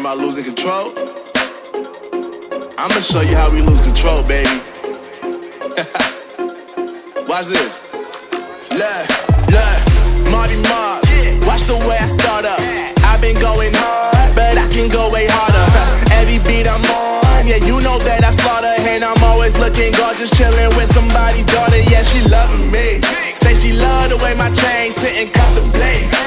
about losing control? I'ma show you how we lose control, baby. Watch this. Look, Marty Mark. Watch the way I start up. I've been going hard, but I can go way harder. Every beat I'm on, yeah, you know that I slaughter. And I'm always looking gorgeous, chilling with somebody's daughter. Yeah, she loving me. Say she love the way my chain sit and contemplate.